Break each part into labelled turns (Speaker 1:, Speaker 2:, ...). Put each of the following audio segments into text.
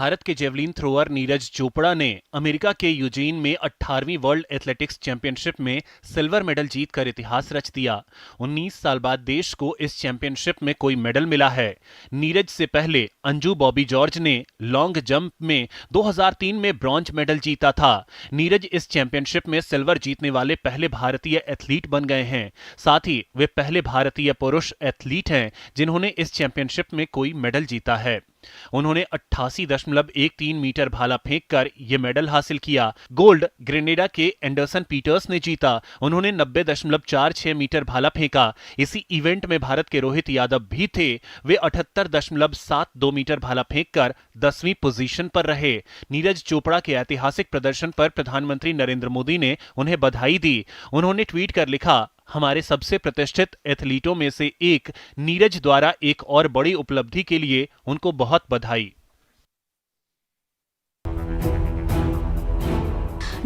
Speaker 1: भारत के javelin thrower Neeraj Chopra ने America के यूजीन में 18वीं वर्ल्ड एथलेटिक्स चैंपियनशिप में सिल्वर मेडल जीतकर इतिहास रच दिया। 19 साल बाद देश को इस चैंपियनशिप में कोई मेडल मिला है। नीरज से पहले अंजू बॉबी जॉर्ज ने लॉन्ग जंप में 2003 में ब्रॉन्ज मेडल जीता था। नीरज इस चैंपियनशिप में सिल्वर जीतने वाले पहले भारतीय एथलीट बन गए हैं। साथ ही वे पहले भारतीय पुरुष एथलीट हैं जिन्होंने इस चैंपियनशिप में कोई मेडल जीता है। उन्होंने 88.13 मीटर भाला फेंककर यह मेडल हासिल किया। गोल्ड ग्रेनेडा के एंडरसन पीटर्स ने जीता। उन्होंने 90.46 मीटर भाला फेंका। इसी इवेंट में भारत के रोहित यादव भी थे। वे 78.72 मीटर भाला फेंककर 10वीं पोजीशन पर रहे। नीरज चोपड़ा के ऐतिहासिक प्रदर्शन पर प्रधानमंत्री नरेंद्र मोदी ने उन्हें बधाई दी। उन्होंने ट्वीट कर लिखा, हमारे सबसे प्रतिष्ठित एथलीटों में से एक नीरज द्वारा एक और बड़ी उपलब्धि के लिए उनको बहुत बधाई।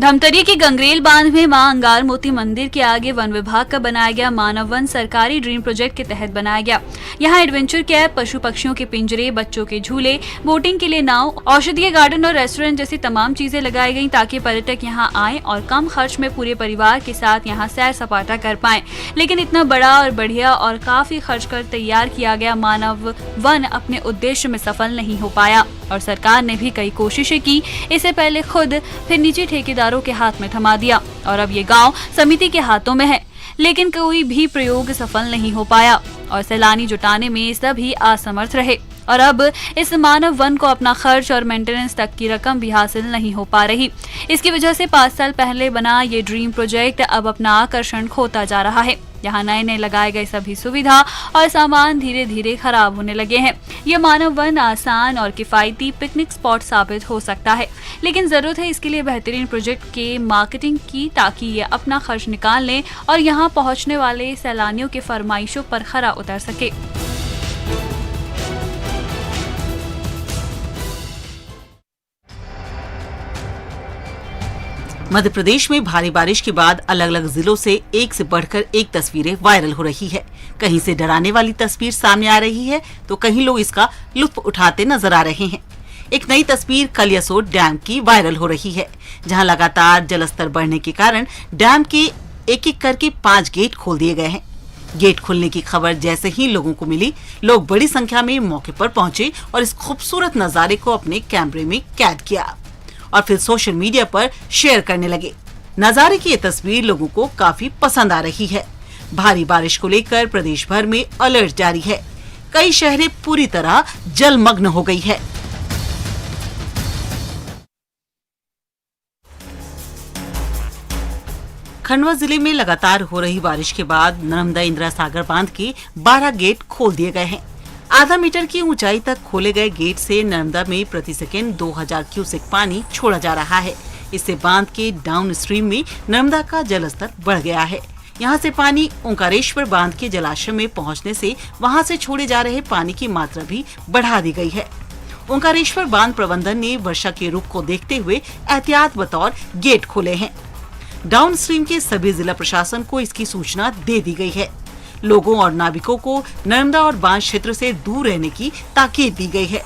Speaker 2: धमतरी के गंगरेल बांध में मां अंगार मोती मंदिर के आगे वन विभाग का बनाया गया मानव वन सरकारी ड्रीम प्रोजेक्ट के तहत बनाया गया। यहां एडवेंचर कैंप, पशु पक्षियों के पिंजरे, बच्चों के झूले, बोटिंग के लिए नाव, औषधीय गार्डन और रेस्टोरेंट जैसी तमाम चीजें लगाई गई ताकि पर्यटक यहां आएं और कम खर्च में पूरे परिवार के साथ यहां सैर सपाटा कर पाएं। लेकिन इतना बड़ा और बढ़िया और काफी खर्च कर तैयार किया गया मानव वन अपने उद्देश्य में सफल नहीं हो पाया और सरकार ने भी कई कोशिशें की। इससे पहले खुद फिर निजी ठेकेदारों के हाथ में थमा दिया और अब ये गांव समिति के हाथों में है, लेकिन कोई भी प्रयोग सफल नहीं हो पाया और सैलानी जुटाने में सभी असमर्थ रहे और अब इस मानव वन को अपना खर्च और मेंटेनेंस तक की रकम भी हासिल नहीं हो पा रही। इसकी वजह से 5 साल पहले बना ये ड्रीम प्रोजेक्ट अब अपना आकर्षण खोता जा रहा है। यहाँ नए नए लगाए गए सभी सुविधा और सामान धीरे धीरे खराब होने लगे हैं। ये मानव वन आसान और किफायती पिकनिक स्पॉट साबित हो सकता है, लेकिन जरूरत है इसके लिए बेहतरीन प्रोजेक्ट के मार्केटिंग की ताकि ये अपना खर्च निकाल लें और यहाँ पहुँचने वाले सैलानियों के फरमाइशों पर खरा उतर सके।
Speaker 3: मध्य प्रदेश में भारी बारिश के बाद अलग अलग जिलों से एक से बढ़कर एक तस्वीरें वायरल हो रही है। कहीं से डराने वाली तस्वीर सामने आ रही है तो कहीं लोग इसका लुत्फ उठाते नजर आ रहे हैं। एक नई तस्वीर कलियासोत डैम की वायरल हो रही है, जहां लगातार जलस्तर बढ़ने के कारण डैम के एक एक करके 5 गेट खोल दिए गए हैं। गेट खुलने की खबर जैसे ही लोगों को मिली, लोग बड़ी संख्या में मौके पर पहुंचे और इस खूबसूरत नजारे को अपने कैमरे में कैद किया और फिर सोशल मीडिया पर शेयर करने लगे। नजारे की ये तस्वीर लोगों को काफी पसंद आ रही है। भारी बारिश को लेकर प्रदेश भर में अलर्ट जारी है। कई शहरें पूरी तरह जलमग्न हो गई है। खंडवा जिले में लगातार हो रही बारिश के बाद नर्मदा इंदिरा सागर बांध के 12 गेट खोल दिए गए हैं। आधा मीटर की ऊंचाई तक खोले गए गेट से नर्मदा में प्रति सेकेंड 2000 क्यूसेक पानी छोड़ा जा रहा है। इससे बांध के डाउन स्ट्रीम में नर्मदा का जलस्तर बढ़ गया है। यहां से पानी ओंकारेश्वर बांध के जलाशय में पहुंचने से वहां से छोड़े जा रहे पानी की मात्रा भी बढ़ा दी गई है। ओंकारेश्वर बांध प्रबंधन ने वर्षा के रुख को देखते हुए एहतियात बतौर गेट खोले हैं। डाउन स्ट्रीम के सभी जिला प्रशासन को इसकी सूचना दे दी गई है। लोगों और नाविकों को नर्मदा और बांध क्षेत्र से दूर रहने की ताकीद दी गई है।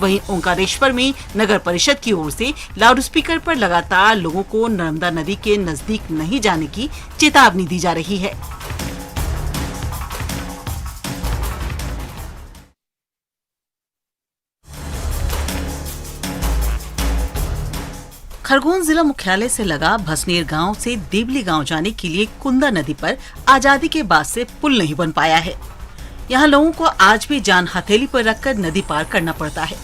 Speaker 3: वहीं ओंकारेश्वर में नगर परिषद की ओर से लाउडस्पीकर पर लगातार लोगों को नर्मदा नदी के नजदीक नहीं जाने की चेतावनी दी जा रही है। खरगोन जिला मुख्यालय से लगा भसनेर गांव से देवली गांव जाने के लिए कुंदा नदी पर आजादी के बाद से पुल नहीं बन पाया है। यहां लोगों को आज भी जान हथेली पर रखकर नदी पार करना पड़ता है।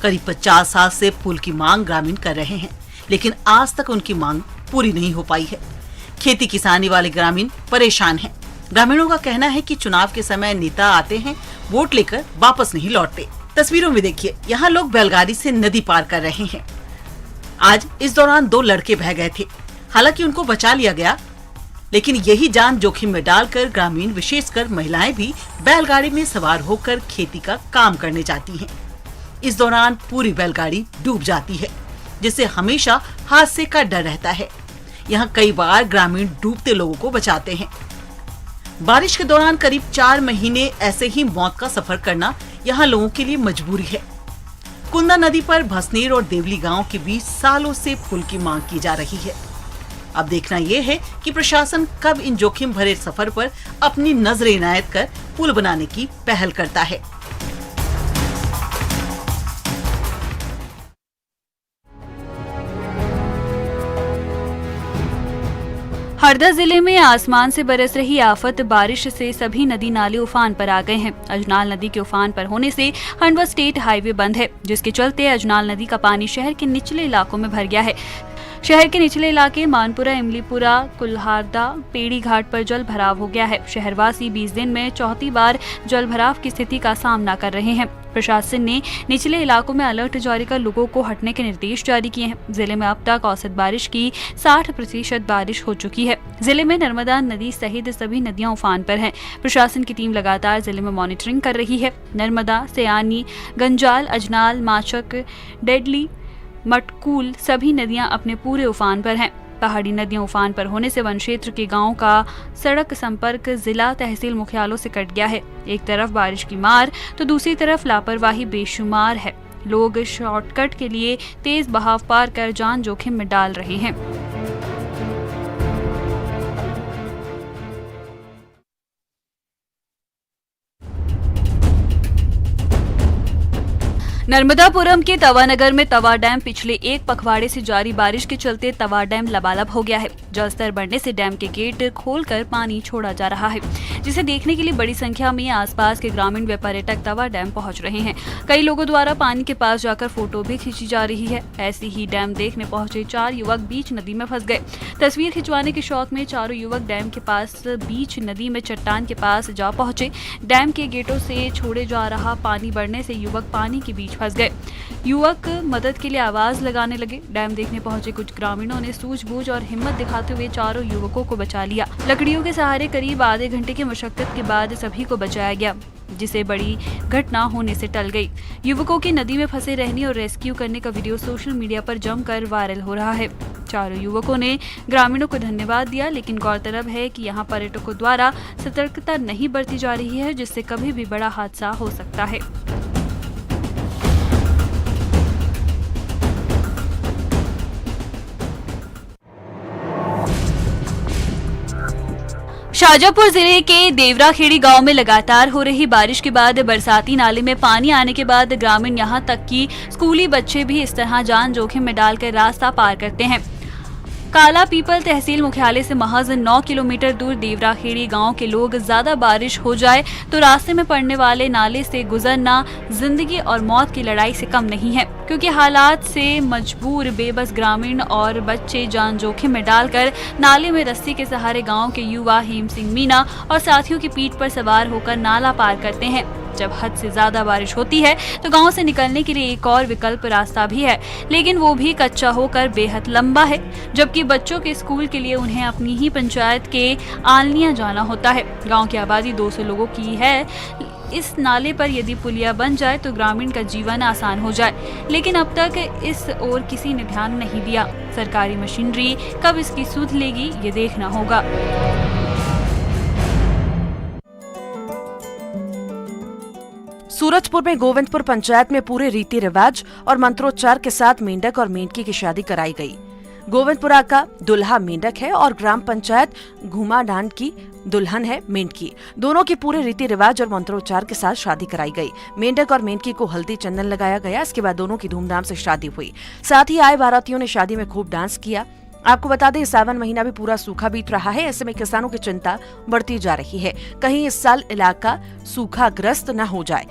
Speaker 3: करीब 50 साल से पुल की मांग ग्रामीण कर रहे हैं, लेकिन आज तक उनकी मांग पूरी नहीं हो पाई है। खेती किसानी वाले ग्रामीण परेशान हैं। ग्रामीणों का कहना है कि चुनाव के समय नेता आते हैं, वोट लेकर वापस नहीं लौटते। तस्वीरों में देखिए, यहाँ लोग बैलगाड़ी से नदी पार कर रहे हैं। आज इस दौरान 2 लड़के बह गए थे। हालांकि उनको बचा लिया गया, लेकिन यही जान जोखिम में डालकर ग्रामीण विशेषकर महिलाएं भी बैलगाड़ी में सवार होकर खेती का काम करने जाती हैं। इस दौरान पूरी बैलगाड़ी डूब जाती है, जिससे हमेशा हादसे का डर रहता है। यहाँ कई बार ग्रामीण डूबते लोगों को बचाते हैं। बारिश के दौरान करीब 4 महीने ऐसे ही मौत का सफर करना यहाँ लोगों के लिए मजबूरी है। कुंदा नदी पर भसनेर और देवली गांव के बीच सालों से पुल की मांग की जा रही है। अब देखना यह है कि प्रशासन कब इन जोखिम भरे सफर पर अपनी नजर इनायत कर पुल बनाने की पहल करता है।
Speaker 2: हरदा जिले में आसमान से बरस रही आफत बारिश से सभी नदी नाले उफान पर आ गए हैं। अजनाल नदी के उफान पर होने से खंडवा स्टेट हाईवे बंद है, जिसके चलते अजनाल नदी का पानी शहर के निचले इलाकों में भर गया है। शहर के निचले इलाके मानपुरा, इमलीपुरा, कुल्हारदा, पेड़ी घाट पर जल भराव हो गया है। शहरवासी 20 दिन में चौथी बार जल भराव की स्थिति का सामना कर रहे हैं। प्रशासन ने निचले इलाकों में अलर्ट जारी कर लोगों को हटने के निर्देश जारी किए हैं। जिले में अब तक औसत बारिश की 60% बारिश हो चुकी है। जिले में नर्मदा नदी सहित सभी नदियां उफान पर हैं। प्रशासन की टीम लगातार जिले में मॉनिटरिंग कर रही है। नर्मदा, सयानी, गंजाल, अजनाल, माचक, डेडली, मटकूल सभी नदियां अपने पूरे उफान पर हैं। पहाड़ी नदियां उफान पर होने से वन क्षेत्र के गांवों का सड़क संपर्क जिला तहसील मुख्यालयों से कट गया है। एक तरफ बारिश की मार तो दूसरी तरफ लापरवाही बेशुमार है। लोग शॉर्टकट के लिए तेज बहाव पार कर जान जोखिम में डाल रहे हैं। नर्मदापुरम के तवानगर में तवा डैम पिछले एक पखवाड़े से जारी बारिश के चलते तवा डैम लबालब हो गया है। जलस्तर बढ़ने से डैम के गेट खोलकर पानी छोड़ा जा रहा है, जिसे देखने के लिए बड़ी संख्या में आसपास के ग्रामीण व पर्यटक तवा डैम पहुंच रहे हैं। कई लोगों द्वारा पानी के पास जाकर फोटो भी खींची जा रही है। ऐसे ही डैम देखने पहुंचे 4 युवक बीच नदी में फंस गए। तस्वीर खिंचवाने के शौक में चारों युवक डैम के पास बीच नदी में चट्टान के पास जा पहुंचे। डैम के गेटों से छोड़े जा रहा पानी बढ़ने से युवक पानी के बीच फंस गए। युवक मदद के लिए आवाज लगाने लगे। डैम देखने पहुंचे कुछ ग्रामीणों ने सूझबूझ और हिम्मत दिखाते हुए चारों युवकों को बचा लिया। लकड़ियों के सहारे करीब आधे घंटे की मशक्कत के बाद सभी को बचाया गया, जिसे बड़ी घटना होने से टल गई। युवकों के नदी में फंसे रहने और रेस्क्यू करने का वीडियो सोशल मीडिया पर जमकर वायरल हो रहा है। चारों युवकों ने ग्रामीणों को धन्यवाद दिया, लेकिन गौरतलब है कि यहाँ पर्यटकों द्वारा सतर्कता नहीं बरती जा रही है, जिससे कभी भी बड़ा हादसा हो सकता है। शाजापुर जिले के देवराखेड़ी गांव में लगातार हो रही बारिश के बाद बरसाती नाले में पानी आने के बाद ग्रामीण यहां तक कि स्कूली बच्चे भी इस तरह जान जोखिम में डालकर रास्ता पार करते हैं। काला पीपल तहसील मुख्यालय से महज 9 किलोमीटर दूर देवराखेड़ी गांव के लोग ज्यादा बारिश हो जाए तो रास्ते में पड़ने वाले नाले से गुजरना जिंदगी और मौत की लड़ाई से कम नहीं है, क्योंकि हालात से मजबूर बेबस ग्रामीण और बच्चे जान जोखिम में डालकर नाले में रस्सी के सहारे गांव के युवा हेम सिंह मीना और साथियों की पीठ पर सवार होकर नाला पार करते हैं। जब हद से ज्यादा बारिश होती है तो गांव से निकलने के लिए एक और विकल्प रास्ता भी है, लेकिन वो भी कच्चा होकर बेहद लंबा है। जबकि बच्चों के स्कूल के लिए उन्हें अपनी ही पंचायत के आलनिया जाना होता है। गांव की आबादी 200 लोगों की है। इस नाले पर यदि पुलिया बन जाए तो ग्रामीण का जीवन आसान हो जाए, लेकिन अब तक इस ओर किसी ने ध्यान नहीं दिया। सरकारी मशीनरी कब इसकी सुध लेगी, ये देखना होगा।
Speaker 4: सूरजपुर में गोविंदपुर पंचायत में पूरे रीति रिवाज और मंत्रोच्चार के साथ मेंढक और मेंढकी की शादी कराई गई। गोविंदपुरा का दुल्हा मेंढक है और ग्राम पंचायत घुमाडांड की दुल्हन है मेंढकी। दोनों की पूरे रीति रिवाज और मंत्रोच्चार के साथ शादी कराई गई। मेंढक और मेंढकी को हल्दी चंदन लगाया गया। इसके बाद दोनों की धूमधाम से शादी हुई। साथ ही आए बारातियों ने शादी में खूब डांस किया। आपको बता दें, सावन महीना भी पूरा सूखा बीत रहा है। ऐसे में किसानों की चिंता बढ़ती जा रही है, कहीं इस साल इलाका सूखाग्रस्त न हो जाए।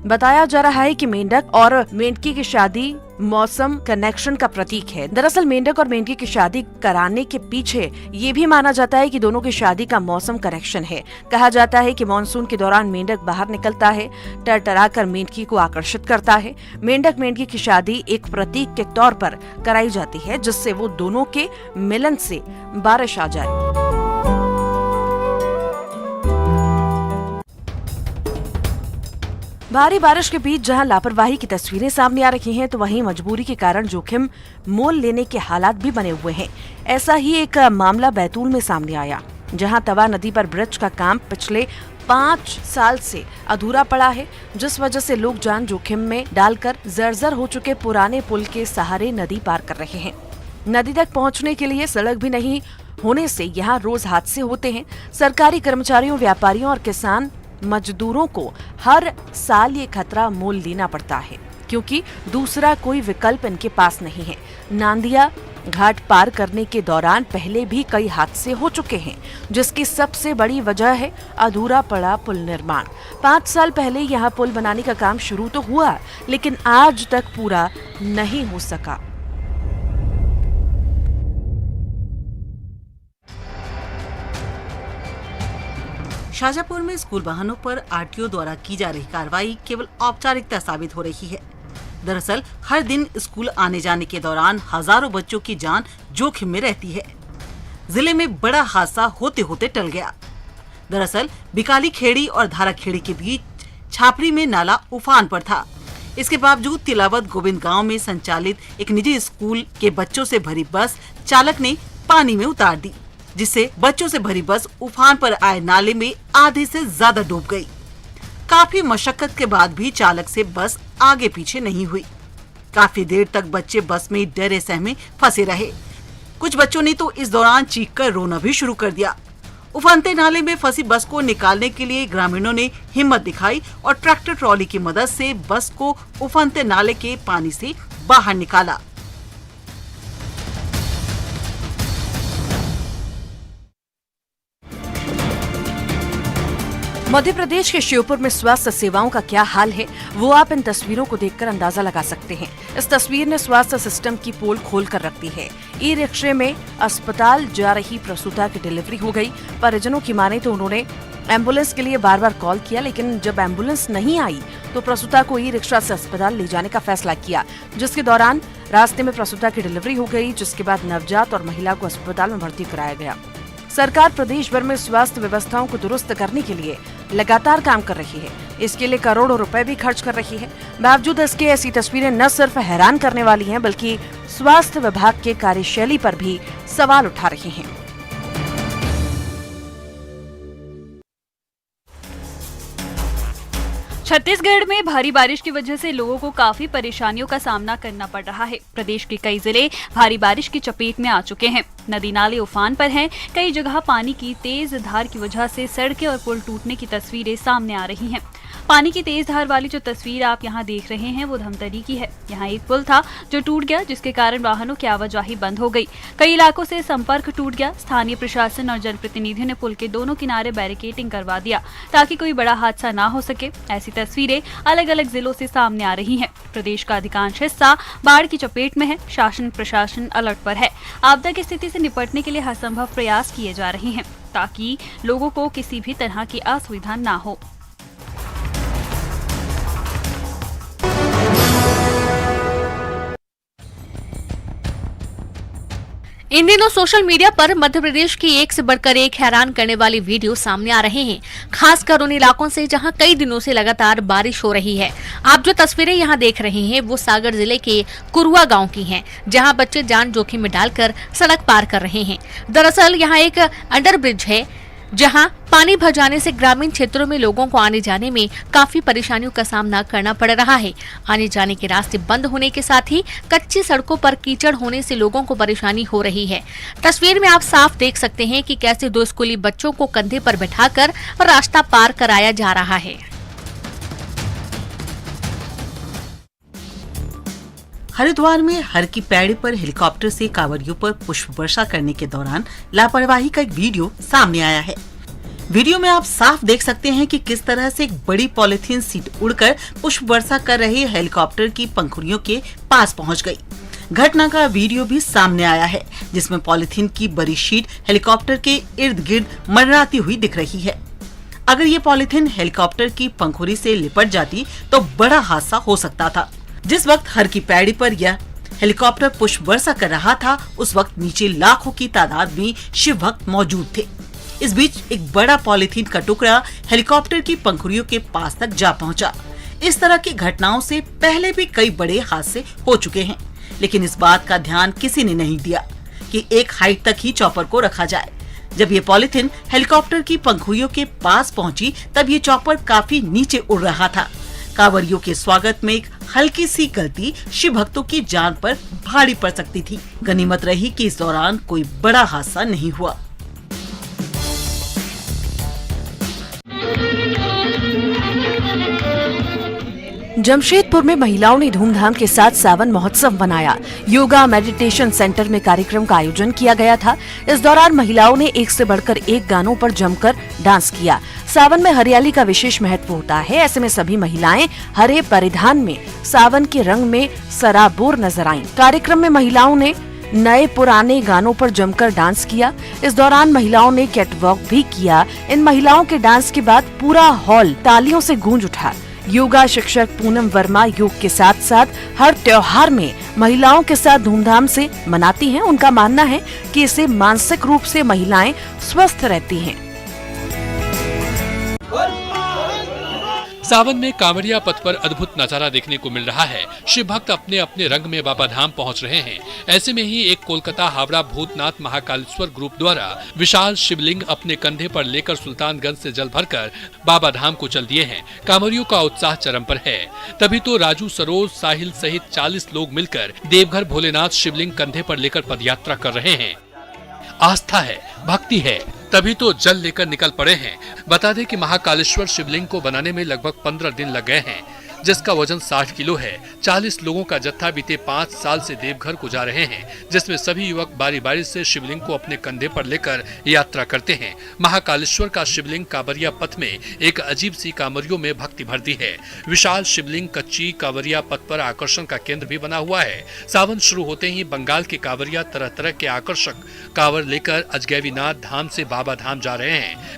Speaker 4: बताया जा रहा है कि मेंढक और मेंढकी की शादी मौसम कनेक्शन का प्रतीक है। दरअसल मेंढक और मेंढकी की शादी कराने के पीछे ये भी माना जाता है कि दोनों की शादी का मौसम कनेक्शन है। कहा जाता है कि मानसून के दौरान मेंढक बाहर निकलता है, टरटराकर मेंढकी को आकर्षित करता है। मेंढक मेंढकी की शादी एक प्रतीक के तौर पर कराई जाती है, जिससे वो दोनों के मिलन से बारिश आ जाए। भारी बारिश के बीच जहां लापरवाही की तस्वीरें सामने आ रही हैं, तो वहीं मजबूरी के कारण जोखिम मोल लेने के हालात भी बने हुए हैं। ऐसा ही एक मामला बैतूल में सामने आया। जहां तवा नदी पर ब्रिज का काम पिछले 5 साल से अधूरा पड़ा है, जिस वजह से लोग जान जोखिम में डालकर जर्जर हो चुके पुराने पुल के सहारे नदी पार कर रहे हैं। नदी तक पहुंचने के लिए सड़क भी नहीं होने से यहाँ रोज हादसे होते हैं। सरकारी कर्मचारियों, व्यापारियों और किसान मजदूरों को हर साल ये खतरा मोल लेना पड़ता है, क्योंकि दूसरा कोई विकल्प इनके पास नहीं है। नांदिया घाट पार करने के दौरान पहले भी कई हादसे हो चुके हैं, जिसकी सबसे बड़ी वजह है अधूरा पड़ा पुल निर्माण। 5 साल पहले यह पुल बनाने का काम शुरू तो हुआ, लेकिन आज तक पूरा नहीं हो सका।
Speaker 3: शाजापुर में स्कूल वाहनों पर आरटीओ द्वारा की जा रही कार्रवाई केवल औपचारिकता साबित हो रही है। दरअसल हर दिन स्कूल आने जाने के दौरान हजारों बच्चों की जान जोखिम में रहती है। जिले में बड़ा हादसा होते होते टल गया। दरअसल बिकाली खेड़ी और धारा खेड़ी के बीच छापरी में नाला उफान पर था। इसके बावजूद तिलावत गोविंद गांव में संचालित एक निजी स्कूल के बच्चों से भरी बस चालक ने पानी में उतार दी, जिससे बच्चों से भरी बस उफान पर आए नाले में आधे से ज्यादा डूब गई। काफी मशक्कत के बाद भी चालक से बस आगे पीछे नहीं हुई। काफी देर तक बच्चे बस में डरे सहमे फंसे रहे। कुछ बच्चों ने तो इस दौरान चीखकर रोना भी शुरू कर दिया। उफनते नाले में फंसी बस को निकालने के लिए ग्रामीणों ने हिम्मत दिखाई और ट्रैक्टर ट्रॉली की मदद से बस को उफनते नाले के पानी से बाहर निकाला।
Speaker 4: मध्य प्रदेश के श्योपुर में स्वास्थ्य सेवाओं का क्या हाल है, वो आप इन तस्वीरों को देखकर अंदाजा लगा सकते हैं। इस तस्वीर ने स्वास्थ्य सिस्टम की पोल खोल कर रख दी है। ई रिक्शे में अस्पताल जा रही प्रसूता की डिलीवरी हो गई। परिजनों की माने तो उन्होंने एम्बुलेंस के लिए बार बार कॉल किया, लेकिन जब एम्बुलेंस नहीं आई तो प्रसूता को ई रिक्शा से अस्पताल ले जाने का फैसला किया, जिसके दौरान रास्ते में प्रसूता की डिलीवरी हो गई, जिसके बाद नवजात और महिला को अस्पताल में भर्ती कराया गया। सरकार प्रदेश भर में स्वास्थ्य व्यवस्थाओं को दुरुस्त करने के लिए लगातार काम कर रही है। इसके लिए करोड़ों रुपए भी खर्च कर रही है। बावजूद इसके ऐसी तस्वीरें न सिर्फ हैरान करने वाली हैं, बल्कि स्वास्थ्य विभाग के कार्यशैली पर भी सवाल उठा रही हैं।
Speaker 2: छत्तीसगढ़ में भारी बारिश की वजह से लोगों को काफी परेशानियों का सामना करना पड़ रहा है। प्रदेश के कई जिले भारी बारिश की चपेट में आ चुके हैं। नदी नाले उफान पर हैं। कई जगह पानी की तेज धार की वजह से सड़कें और पुल टूटने की तस्वीरें सामने आ रही हैं। पानी की तेज धार वाली जो तस्वीर आप यहाँ देख रहे हैं वो धमतरी की है। यहाँ एक पुल था जो टूट गया, जिसके कारण वाहनों की आवाजाही बंद हो गई। कई इलाकों से संपर्क टूट गया। स्थानीय प्रशासन और जनप्रतिनिधियों ने पुल के दोनों किनारे बैरिकेडिंग करवा दिया ताकि कोई बड़ा हादसा ना हो सके। ऐसी तस्वीरें अलग अलग जिलों से सामने आ रही हैं। प्रदेश का अधिकांश हिस्सा बाढ़ की चपेट में है। शासन प्रशासन अलर्ट पर है। आपदा की स्थिति से निपटने के लिए हर संभव प्रयास किए जा रहे हैं ताकि लोगों को किसी भी तरह की असुविधा ना हो।
Speaker 5: इन दिनों सोशल मीडिया पर मध्य प्रदेश की एक से बढ़कर एक हैरान करने वाली वीडियो सामने आ रहे हैं, खासकर उन इलाकों से जहां कई दिनों से लगातार बारिश हो रही है। आप जो तस्वीरें यहां देख रहे हैं वो सागर जिले के कुरुआ गांव की हैं, जहां बच्चे जान जोखिम में डालकर सड़क पार कर रहे हैं। दरअसल यहां एक अंडरब्रिज है जहां पानी भर जाने से ग्रामीण क्षेत्रों में लोगों को आने जाने में काफी परेशानियों का सामना करना पड़ रहा है। आने जाने के रास्ते बंद होने के साथ ही कच्ची सड़कों पर कीचड़ होने से लोगों को परेशानी हो रही है। तस्वीर में आप साफ देख सकते हैं कि कैसे 2 स्कूली बच्चों को कंधे पर बैठाकर रास्ता पार कराया जा रहा है।
Speaker 3: हरिद्वार में हर की पैड़ी पर हेलीकॉप्टर से कांवड़ियों पर पुष्प वर्षा करने के दौरान लापरवाही का एक वीडियो सामने आया है। वीडियो में आप साफ देख सकते हैं कि किस तरह से एक बड़ी पॉलिथीन सीट उड़कर पुष्प वर्षा कर रहे हेलीकॉप्टर की पंखुड़ियों के पास पहुंच गई। घटना का वीडियो भी सामने आया है, जिसमें पॉलिथीन की बड़ी शीट हेलीकॉप्टर के इर्द गिर्द मंडराती हुई दिख रही है। अगर ये पॉलिथीन हेलीकॉप्टर की पंखुड़ी से लिपट जाती तो बड़ा हादसा हो सकता था। जिस वक्त हर की पैड़ी पर यह हेलीकॉप्टर पुष्प वर्षा कर रहा था, उस वक्त नीचे लाखों की तादाद में शिव भक्त मौजूद थे। इस बीच एक बड़ा पॉलिथीन का टुकड़ा हेलीकॉप्टर की पंखुड़ियों के पास तक जा पहुंचा। इस तरह की घटनाओं से पहले भी कई बड़े हादसे हो चुके हैं, लेकिन इस बात का ध्यान किसी ने नहीं दिया कि एक हाइट तक ही चॉपर को रखा जाए। जब ये पॉलिथीन हेलीकॉप्टर की पंखुड़ियों के पास पहुंची, तब ये चॉपर काफी नीचे उड़ रहा था। कांवरियों के स्वागत में एक हल्की सी गलती शिव भक्तों की जान पर भारी पड़ सकती थी। गनीमत रही कि इस दौरान कोई बड़ा हादसा नहीं हुआ।
Speaker 4: जमशेदपुर में महिलाओं ने धूमधाम के साथ सावन महोत्सव मनाया। योगा मेडिटेशन सेंटर में कार्यक्रम का आयोजन किया गया था। इस दौरान महिलाओं ने एक से बढ़कर एक गानों पर जमकर डांस किया। सावन में हरियाली का विशेष महत्व होता है, ऐसे में सभी महिलाएं हरे परिधान में सावन के रंग में सराबोर नजर आईं। कार्यक्रम में महिलाओं ने नए पुराने गानों पर जमकर डांस किया। इस दौरान महिलाओं ने कैटवॉक भी किया। इन महिलाओं के डांस के बाद पूरा हॉल तालियों से गूंज उठा। योगा शिक्षक पूनम वर्मा योग के साथ साथ हर त्योहार में महिलाओं के साथ धूमधाम से मनाती हैं। उनका मानना है कि इससे मानसिक रूप से महिलाएं स्वस्थ रहती हैं।
Speaker 6: सावन में कांवरिया पथ पर अद्भुत नजारा देखने को मिल रहा है। शिव भक्त अपने अपने रंग में बाबा धाम पहुंच रहे हैं। ऐसे में ही एक कोलकाता हावड़ा भूतनाथ महाकालेश्वर ग्रुप द्वारा विशाल शिवलिंग अपने कंधे पर लेकर सुल्तानगंज से जल भरकर बाबा धाम को चल दिए हैं। कांवरियों का उत्साह चरम पर है। तभी तो राजू सरोज, साहिल सहित 40 लोग मिलकर देवघर भोलेनाथ शिवलिंग कंधे पर लेकर पदयात्रा कर रहे हैं। आस्था है, भक्ति है, तभी तो जल लेकर निकल पड़े हैं। बता दें कि महाकालेश्वर शिवलिंग को बनाने में लगभग 15 दिन लग गए हैं, जिसका वजन 60 किलो है। 40 लोगों का जत्था बीते 5 साल से देवघर को जा रहे हैं, जिसमें सभी युवक बारी बारी से शिवलिंग को अपने कंधे पर लेकर यात्रा करते हैं। महाकालेश्वर का शिवलिंग कांवरिया पथ में एक अजीब सी कांवरियों में भक्ति भरती है। विशाल शिवलिंग कच्ची कांवरिया पथ पर आकर्षण का केंद्र भी बना हुआ है। सावन शुरू होते ही बंगाल के कांवरिया तरह तरह के आकर्षक कांवर लेकर अजगैबीनाथ धाम से बाबा धाम जा रहे हैं।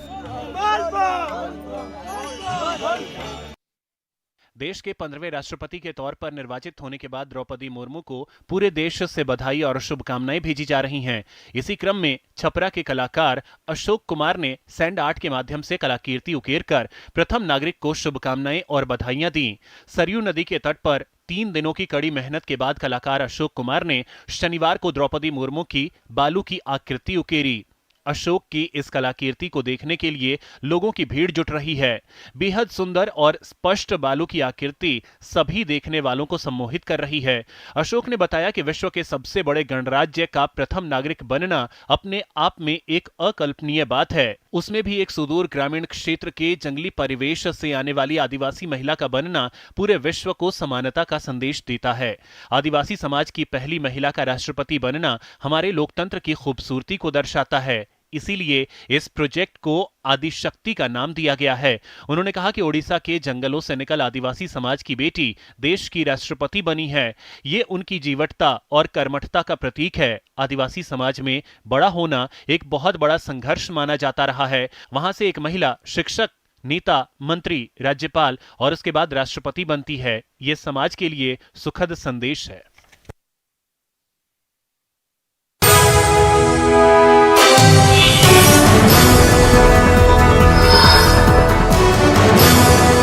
Speaker 1: देश के 15वें राष्ट्रपति के तौर पर निर्वाचित होने के बाद द्रौपदी मुर्मू को पूरे देश से बधाई और शुभकामनाएं भेजी जा रही हैं। इसी क्रम में छपरा के कलाकार अशोक कुमार ने सैंड आर्ट के माध्यम से कलाकीर्ति उकेरकर प्रथम नागरिक को शुभकामनाएं और बधाइयां दी। सरयू नदी के तट पर 3 दिनों की कड़ी मेहनत के बाद कलाकार अशोक कुमार ने शनिवार को द्रौपदी मुर्मू की बालू की आकृति उकेरी। अशोक की इस कलाकीर्ति को देखने के लिए लोगों की भीड़ जुट रही है। बेहद सुंदर और स्पष्ट बालू की आकृति सभी देखने वालों को सम्मोहित कर रही है। अशोक ने बताया कि विश्व के सबसे बड़े गणराज्य का प्रथम नागरिक बनना अपने आप में एक अकल्पनीय बात है। उसमें भी एक सुदूर ग्रामीण क्षेत्र के जंगली परिवेश से आने वाली आदिवासी महिला का बनना पूरे विश्व को समानता का संदेश देता है। आदिवासी समाज की पहली महिला का राष्ट्रपति बनना हमारे लोकतंत्र की खूबसूरती को दर्शाता है। इसीलिए इस प्रोजेक्ट को आदिशक्ति का नाम दिया गया है। उन्होंने कहा कि ओडिशा के जंगलों से निकल आदिवासी समाज की बेटी देश की राष्ट्रपति बनी है। ये उनकी जीवटता और कर्मठता का प्रतीक है। आदिवासी समाज में बड़ा होना एक बहुत बड़ा संघर्ष माना जाता रहा है। वहां से एक महिला शिक्षक, नेता, मंत्री, राज्यपाल और उसके बाद राष्ट्रपति बनती है। ये समाज के लिए सुखद संदेश है।